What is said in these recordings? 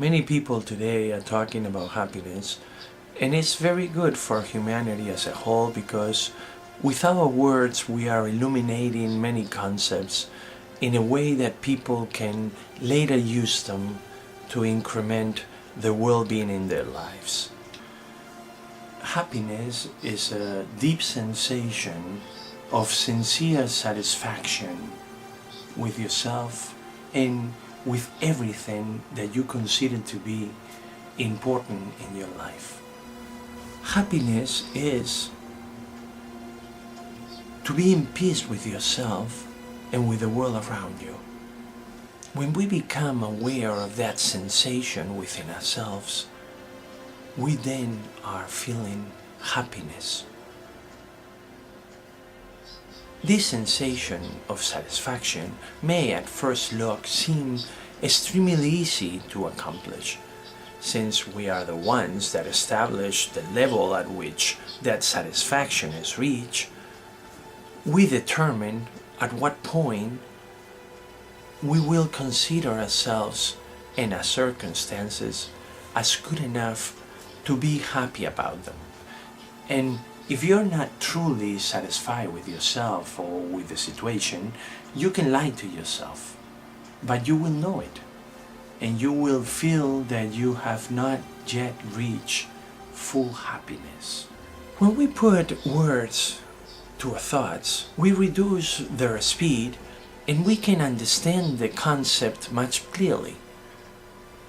Many people today are talking about happiness, and it's very good for humanity as a whole because with our words we are illuminating many concepts in a way that people can later use them to increment the well-being in their lives. Happiness is a deep sensation of sincere satisfaction with yourself and with everything that you consider to be important in your life. Happiness is to be in peace with yourself and with the world around you. When we become aware of that sensation within ourselves, we then are feeling happiness. This sensation of satisfaction may at first look seem extremely easy to accomplish, since we are the ones that establish the level at which that satisfaction is reached. We determine at what point we will consider ourselves and our circumstances as good enough to be happy about them. And if you're not truly satisfied with yourself or with the situation, you can lie to yourself, but you will know it, and you will feel that you have not yet reached full happiness. When we put words to our thoughts, we reduce their speed and we can understand the concept much clearly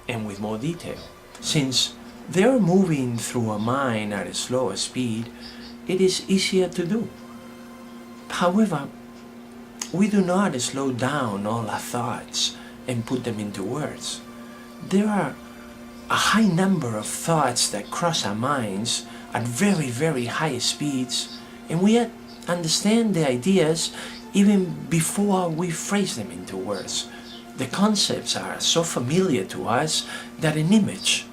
and with more detail. Since they're moving through our mind at a slower speed, it is easier to do. However, we do not slow down all our thoughts and put them into words. There are a high number of thoughts that cross our minds at very high speeds, and we understand the ideas even before we phrase them into words. The concepts are so familiar to us that an image,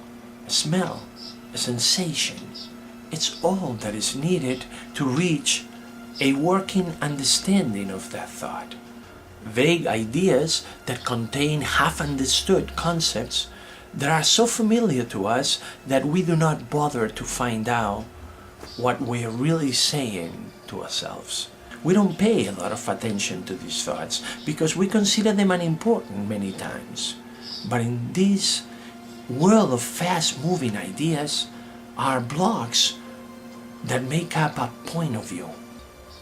a smell, a sensation, it's all that is needed to reach a working understanding of that thought. Vague ideas that contain half-understood concepts that are so familiar to us that we do not bother to find out what we're really saying to ourselves. We don't pay a lot of attention to these thoughts because we consider them unimportant many times. But in this world of fast-moving ideas are blocks that make up a point of view.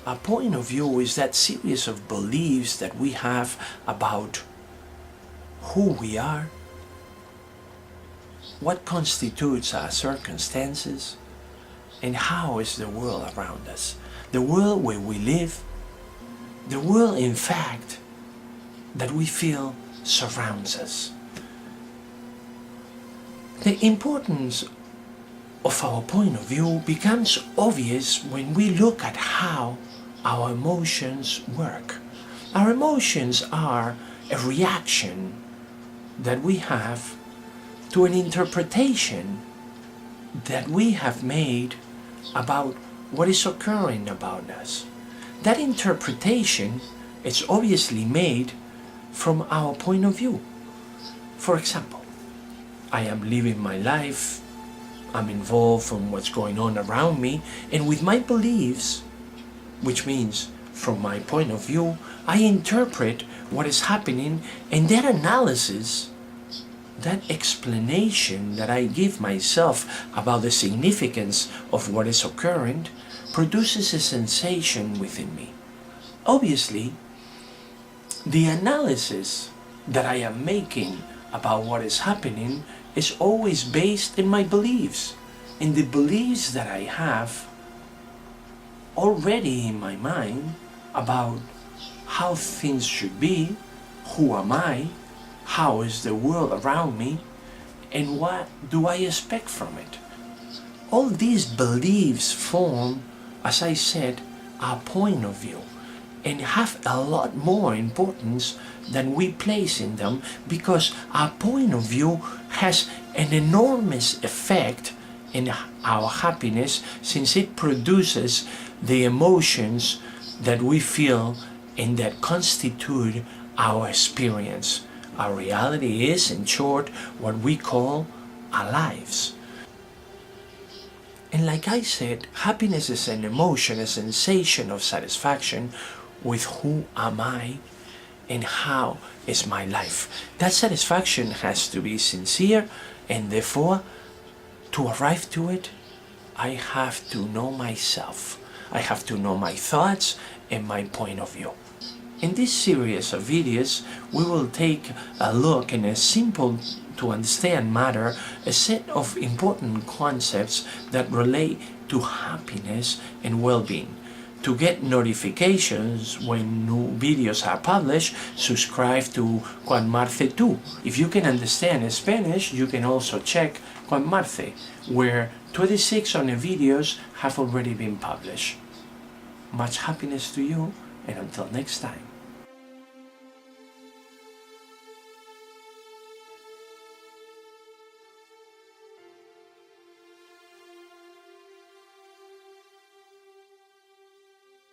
A point of view is that series of beliefs that we have about who we are, what constitutes our circumstances, and how is the world around us. The world where we live, the world in fact that we feel surrounds us. The importance of our point of view becomes obvious when we look at how our emotions work. Our emotions are a reaction that we have to an interpretation that we have made about what is occurring about us. That interpretation is obviously made from our point of view. For example, I am living my life, I'm involved in what's going on around me, and with my beliefs, which means from my point of view, I interpret what is happening, and that analysis, that explanation that I give myself about the significance of what is occurring produces a sensation within me. Obviously, the analysis that I am making about what is happening is always based in my beliefs, in the beliefs that I have already in my mind about how things should be, who am I, how is the world around me, and what do I expect from it. All these beliefs form, as I said, our point of view, and have a lot more importance than we place in them, because our point of view has an enormous effect in our happiness, since it produces the emotions that we feel and that constitute our experience Our reality is, in short, what we call our lives. And like I said, happiness is an emotion, a sensation of satisfaction with who am I and how is my life. That satisfaction has to be sincere, and therefore, to arrive to it, I have to know myself. I have to know my thoughts and my point of view. In this series of videos, we will take a look in a simple to understand matter, a set of important concepts that relate to happiness and well-being. To get notifications when new videos are published, subscribe to Juan Marce 2. If you can understand Spanish, you can also check Juan Marce, where 26 of the videos have already been published. Much happiness to you, and until next time.